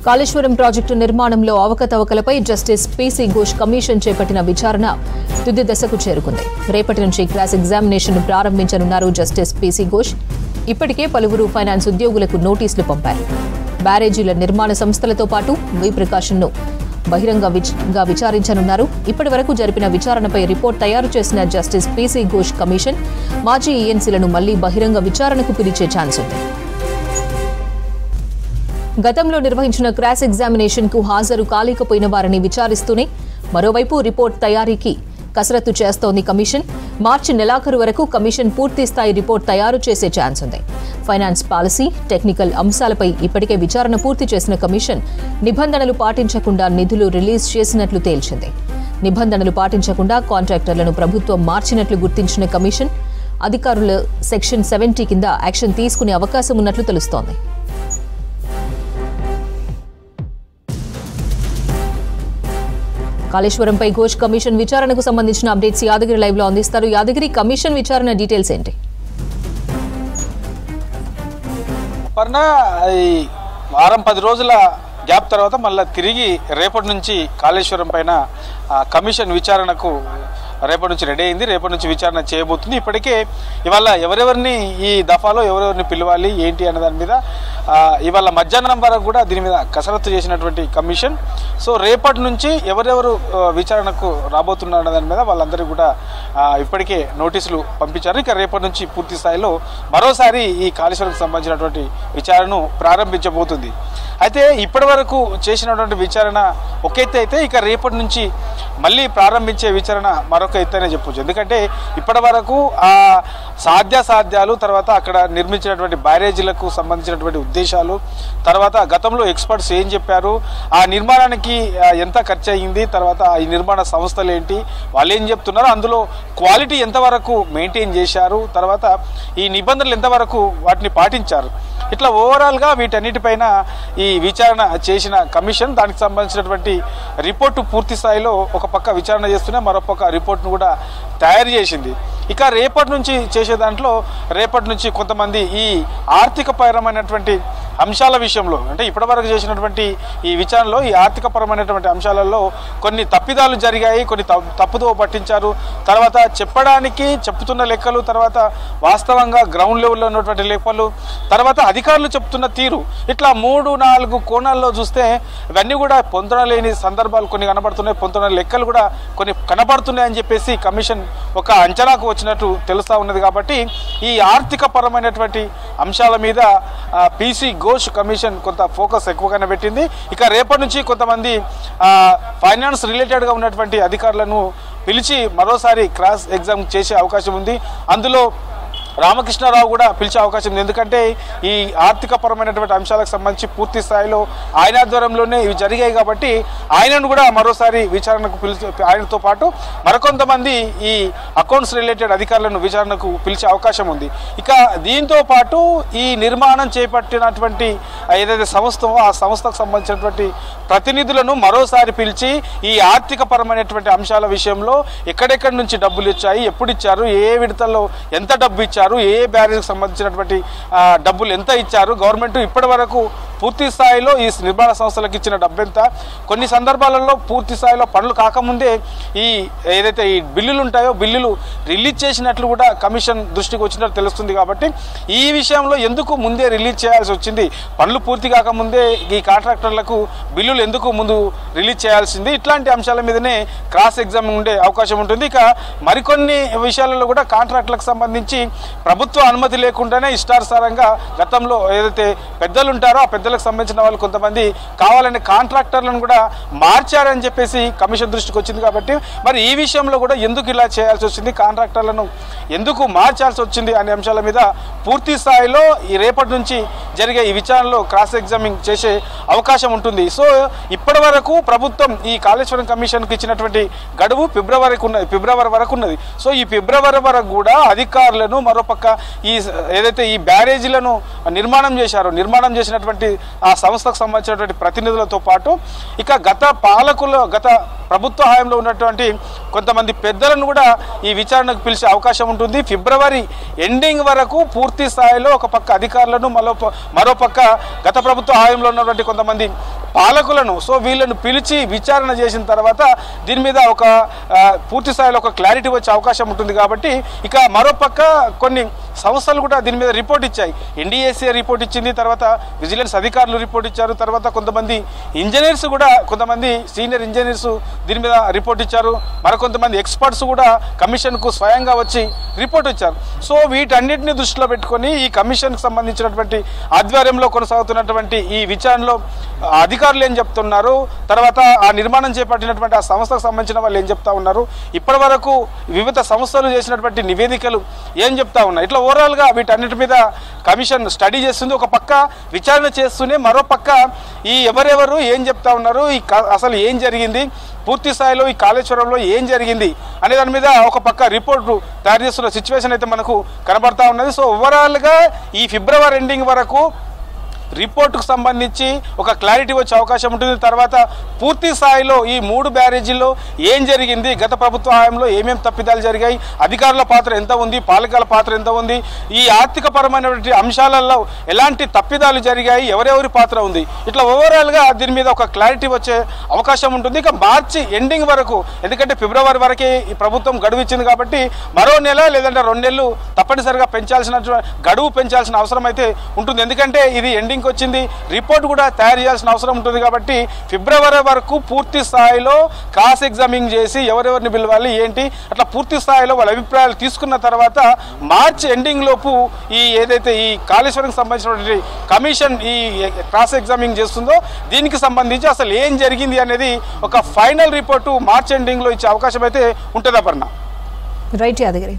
Kaleshwaram project నిర్మాణంలో అవకతవకలపై justice PC Ghosh commission చేపట్టిన విచారణ తుది దశకు చేరుకుంది. రేపటి నుంచి క్లాస్ ఎగ్జామినేషన్ ప్రారంభించనున్నారు జస్టిస్ పీసీ ఘోష్. ఇప్పటికే పలువురు ఫైనాన్స్ ఉద్యోగులకు నోటీసులు పంపారు. బ్యారేజీల నిర్మాణ సంస్థలతో పాటు వి ప్రకాష్ను బహిరంగంగా విచారించనున్నారు. ఇప్పటి వరకు జరిపిన విచారణపై రిపోర్ట్ తయారు చేసిన జస్టిస్ పీసీ ఘోష్ కమిషన్ మాజీ ఈఎన్సీలను మళ్లీ బహిరంగ విచారణకు పిలిచే ఛాన్స్ ఉంది. గతంలో నిర్వహించిన క్రాస్ ఎగ్జామినేషన్ కు హాజరు కాలేకపోయిన వారిని విచారిస్తూనే మరోవైపు రిపోర్ట్ తయారీకి కసరత్తు చేస్తోంది కమిషన్. మార్చి నెలాఖరు వరకు కమిషన్ పూర్తి స్థాయి రిపోర్ట్ తయారు చేసే ఛాన్స్ ఉంది. ఫైనాన్స్ పాలసీ, టెక్నికల్ అంశాలపై ఇప్పటికే విచారణ పూర్తి చేసిన కమిషన్ నిబంధనలు పాటించకుండా నిధులు రిలీజ్ చేసినట్లు తేల్చింది. నిబంధనలు పాటించకుండా కాంట్రాక్టర్లను ప్రభుత్వం మార్చినట్లు గుర్తించిన కమిషన్ అధికారులు సెక్షన్ 70 కింద యాక్షన్ తీసుకునే అవకాశం ఉన్నట్లు తెలుస్తోంది. కాళేశ్వరంపై ఘోష్ కమిషన్ విచారణకు సంబంధించిన అప్డేట్స్ యాదగిరి లైవ్ లో అందిస్తారు. యాదగిరి, కమిషన్ విచారణ డీటెయిల్స్ ఏంటి? వారం 10 రోజుల గ్యాప్ తర్వాత మళ్ళీ తిరిగి రేపటి నుంచి కాళేశ్వరం పైన కమిషన్ విచారణకు రేపటి నుంచి రెడీ అయింది. రేపటి నుంచి విచారణ చేయబోతుంది. ఇప్పటికే ఇవాళ ఎవరెవరిని ఈ దఫాలో ఎవరెవరిని పిలవాలి ఏంటి అనే దాని మీద ఇవాళ మధ్యాహ్నం వరకు కూడా దీని మీద కసరత్తు చేసినటువంటి కమిషన్. సో రేపటి నుంచి ఎవరెవరు విచారణకు రాబోతున్నారు దాని మీద వాళ్ళందరికీ కూడా ఇప్పటికే నోటీసులు పంపించారు. ఇక రేపటి నుంచి పూర్తి స్థాయిలో మరోసారి ఈ కాళేశ్వరంకి సంబంధించినటువంటి విచారణను ప్రారంభించబోతుంది. అయితే ఇప్పటి వరకు చేసినటువంటి విచారణ ఒక ఎత్తు అయితే ఇక రేపటి నుంచి మళ్ళీ ప్రారంభించే విచారణ మరొక ఎత్తనే చెప్పొచ్చు. ఎందుకంటే ఇప్పటి వరకు ఆ సాధ్యాసాధ్యాలు, తర్వాత అక్కడ నిర్మించినటువంటి బ్యారేజీలకు సంబంధించినటువంటి ఉద్దేశాలు, తర్వాత గతంలో ఎక్స్పర్ట్స్ ఏం చెప్పారు, ఆ నిర్మాణానికి ఎంత ఖర్చు అయ్యింది, తర్వాత ఈ నిర్మాణ సంస్థలు ఏంటి, వాళ్ళు ఏం చెప్తున్నారు, అందులో క్వాలిటీ ఎంతవరకు మెయింటైన్ చేశారు, తర్వాత ఈ నిబంధనలు ఎంతవరకు వాటిని పాటించారు, ఇట్లా ఓవరాల్గా వీటన్నిటిపైన ఈ విచారణ చేసిన కమిషన్ దానికి సంబంధించినటువంటి రిపోర్టు పూర్తి స్థాయిలో ఒక పక్క విచారణ చేస్తూనే మరో పక్క రిపోర్ట్ను కూడా తయారు చేసింది. ఇక రేపటి నుంచి చేసే దాంట్లో రేపటి నుంచి కొంతమంది ఈ ఆర్థికపరమైనటువంటి అంశాల విషయంలో, అంటే ఇప్పటివరకు చేసినటువంటి ఈ విచారణలో ఈ ఆర్థికపరమైనటువంటి అంశాలలో కొన్ని తప్పిదాలు జరిగాయి, కొన్ని తప్పుదో పట్టించారు, తర్వాత చెప్తున్న లెక్కలు, తర్వాత వాస్తవంగా గ్రౌండ్ లెవెల్లో ఉన్నటువంటి లెక్కలు, తర్వాత అధికారులు చెప్తున్న తీరు, ఇట్లా 3-4 కోణాల్లో చూస్తే ఇవన్నీ కూడా పొందలేని సందర్భాలు కొన్ని కనబడుతున్నాయి, పొందన లెక్కలు కూడా కొన్ని కనబడుతున్నాయని చెప్పేసి కమిషన్ ఒక అంచనాకు వచ్చినట్టు తెలుస్తూ ఉన్నది. కాబట్టి ఈ ఆర్థిక పరమైనటువంటి అంశాల మీద పీసీ ఘోష్ కమిషన్ కొంత ఫోకస్ ఎక్కువగానే పెట్టింది. ఇక రేపటి నుంచి కొంతమంది ఫైనాన్స్ రిలేటెడ్గా ఉన్నటువంటి అధికారులను పిలిచి మరోసారి క్రాస్ ఎగ్జామ్ చేసే అవకాశం ఉంది. అందులో రామకృష్ణారావు కూడా పిలిచే అవకాశం ఉంది. ఎందుకంటే ఈ ఆర్థికపరమైనటువంటి అంశాలకు సంబంధించి పూర్తి స్థాయిలో ఆయన ఆధ్వర్యంలోనే ఇవి జరిగాయి కాబట్టి ఆయనను కూడా మరోసారి విచారణకు ఆయనతో పాటు మరికొంతమంది ఈ అకౌంట్స్ రిలేటెడ్ అధికారులను విచారణకు పిలిచే అవకాశం ఉంది. ఇక దీంతో పాటు ఈ నిర్మాణం చేపట్టినటువంటి ఏదైతే సంస్థ ఆ సంస్థకు సంబంధించినటువంటి ప్రతినిధులను మరోసారి పిలిచి ఈ ఆర్థికపరమైనటువంటి అంశాల విషయంలో ఎక్కడెక్కడి నుంచి డబ్బులు ఇచ్చాయి, ఎప్పుడు ఇచ్చారు, ఏ విడతల్లో ఎంత డబ్బు ఇచ్చారు, ఏ బ్యారేజ్కి సంబంధించినటువంటి డబ్బులు ఎంత ఇచ్చారు, గవర్నమెంట్ ఇప్పటి వరకు పూర్తి స్థాయిలో ఈ నిర్మాణ సంస్థలకు ఇచ్చిన డబ్బు ఎంత, కొన్ని సందర్భాలలో పూర్తి స్థాయిలో పనులు కాకముందే ఈ ఏదైతే ఈ బిల్లులు ఉంటాయో బిల్లులు రిలీజ్ చేసినట్లు కూడా కమిషన్ దృష్టికి వచ్చినట్టు తెలుస్తుంది. కాబట్టి ఈ విషయంలో ఎందుకు ముందే రిలీజ్ చేయాల్సి వచ్చింది, పనులు పూర్తి కాకముందే ఈ కాంట్రాక్టర్లకు బిల్లులు ఎందుకు ముందు రిలీజ్ చేయాల్సింది, ఇట్లాంటి అంశాల మీదనే క్రాస్ ఎగ్జామ్ ఉండే అవకాశం ఉంటుంది. ఇక మరికొన్ని విషయాలలో కూడా కాంట్రాక్టులకు సంబంధించి ప్రభుత్వ అనుమతి లేకుండానే ఇష్టానుసారంగా గతంలో ఏదైతే పెద్దలు ఉంటారో ఆ పెద్దలకు సంబంధించిన వాళ్ళు కొంతమంది కావాలని కాంట్రాక్టర్లను కూడా మార్చారని చెప్పేసి కమిషన్ దృష్టికి వచ్చింది. కాబట్టి మరి ఈ విషయంలో కూడా ఎందుకు ఇలా చేయాల్సి వచ్చింది, కాంట్రాక్టర్లను ఎందుకు మార్చాల్సి వచ్చింది అనే అంశాల మీద పూర్తి స్థాయిలో ఈ రేపటి నుంచి జరిగే ఈ విచారణలో క్రాస్ ఎగ్జామింగ్ చేసే అవకాశం ఉంటుంది. సో ఇప్పటి వరకు ప్రభుత్వం ఈ కాళేశ్వరం కమిషన్కి ఇచ్చినటువంటి గడువు ఫిబ్రవరి వరకు ఉన్నది. సో ఈ ఫిబ్రవరి వరకు కూడా అధికారులను మరోపక్క ఈ ఏదైతే ఈ బ్యారేజీలను నిర్మాణం చేసినటువంటి ఆ సంస్థకు సంబంధించినటువంటి ప్రతినిధులతో పాటు ఇక గత ప్రభుత్వ హయాంలో ఉన్నటువంటి కొంతమంది పెద్దలను కూడా ఈ విచారణకు పిలిచే అవకాశం ఉంటుంది. ఫిబ్రవరి ఎండింగ్ వరకు పూర్తి స్థాయిలో ఒక పక్క అధికారులను మరోపక్క గత ప్రభుత్వ హయాంలో ఉన్నటువంటి కొంతమంది పాలకులను సో వీళ్ళను పిలిచి విచారణ చేసిన తర్వాత దీని మీద ఒక పూర్తి స్థాయిలో ఒక క్లారిటీ వచ్చే అవకాశం ఉంటుంది కాబట్టి ఇక మరోపక్క కొన్ని సంస్థలు కూడా దీని మీద రిపోర్ట్ ఇచ్చాయి. NDACA రిపోర్ట్ ఇచ్చింది, తర్వాత విజిలెన్స్ అధికారులు రిపోర్ట్ ఇచ్చారు, తర్వాత కొంతమంది ఇంజనీర్స్ కూడా కొంతమంది సీనియర్ ఇంజనీర్స్ దీని మీద రిపోర్ట్ ఇచ్చారు, మరికొంతమంది ఎక్స్పర్ట్స్ కూడా కమిషన్కు స్వయంగా వచ్చి రిపోర్ట్ ఇచ్చారు. సో వీటన్నిటిని దృష్టిలో పెట్టుకొని ఈ కమిషన్కి సంబంధించినటువంటి ఆధ్వర్యంలో కొనసాగుతున్నటువంటి ఈ విచారణలో అధికారులు ఏం చెప్తున్నారు, తర్వాత ఆ నిర్మాణం చేపట్టినటువంటి ఆ సంస్థకు సంబంధించిన వాళ్ళు ఏం చెప్తా ఉన్నారు, ఇప్పటి వరకు వివిధ సంస్థలు చేసినటువంటి నివేదికలు ఏం చెప్తా ఉన్నాయి, ఇట్లా ఓవరాల్గా వీటన్నిటి మీద కమిషన్ స్టడీ చేస్తుంది. ఒక పక్క విచారణ చేస్తూనే మరో పక్క ఈ ఎవరెవరు ఏం చెప్తా ఉన్నారు, అసలు ఏం జరిగింది, పూర్తి స్థాయిలో ఈ కాళేశ్వరంలో ఏం జరిగింది అనే దాని మీద ఒక పక్క రిపోర్టు తయారు చేస్తున్న సిచ్యువేషన్ అయితే మనకు కనబడతా ఉన్నది. సో ఓవరాల్గా ఈ ఫిబ్రవరి ఎండింగ్ వరకు రిపోర్టుకు సంబంధించి ఒక క్లారిటీ వచ్చే అవకాశం ఉంటుంది. తర్వాత పూర్తి స్థాయిలో ఈ 3 బ్యారేజీల్లో ఏం జరిగింది, గత ప్రభుత్వ హయాంలో ఏమేమి తప్పిదాలు జరిగాయి, అధికారుల పాత్ర ఎంత ఉంది, పాలకుల పాత్ర ఎంత ఉంది, ఈ ఆర్థిక పరమైనటువంటి అంశాలలో ఎలాంటి తప్పిదాలు జరిగాయి, ఎవరెవరి పాత్ర ఉంది, ఇట్లా ఓవరాల్గా దీని మీద ఒక క్లారిటీ వచ్చే అవకాశం ఉంటుంది. ఇక మార్చి ఎండింగ్ వరకు, ఎందుకంటే ఫిబ్రవరి వరకే ఈ ప్రభుత్వం గడువు ఇచ్చింది కాబట్టి మరో నెల లేదంటే 2 నెలలు తప్పనిసరిగా గడువు పెంచాల్సిన అవసరం అయితే ఉంటుంది. ఎందుకంటే ఇది ఎండింగ్ వచ్చింది, రిపోర్ట్ కూడా తయారు చేయాల్సిన అవసరం ఉంటుంది కాబట్టి ఫిబ్రవరి వరకు పూర్తి స్థాయిలో క్రాస్ ఎగ్జామినింగ్ చేసి ఎవరెవరిని పిలవాలి ఏంటి అట్లా పూర్తి స్థాయిలో వాళ్ళ అభిప్రాయాలు తీసుకున్న తర్వాత మార్చి ఎండింగ్ లోపు ఈ ఏదైతే ఈ కాళేశ్వరంకి సంబంధించినటువంటి కమిషన్ ఈ క్రాస్ ఎగ్జామినింగ్ చేస్తుందో దీనికి సంబంధించి అసలు ఏం జరిగింది అనేది ఒక ఫైనల్ రిపోర్టు మార్చి ఎండింగ్ లో ఇచ్చే అవకాశం అయితే ఉంటుంది. అపర్ణ. రైట్ యాదగిరి.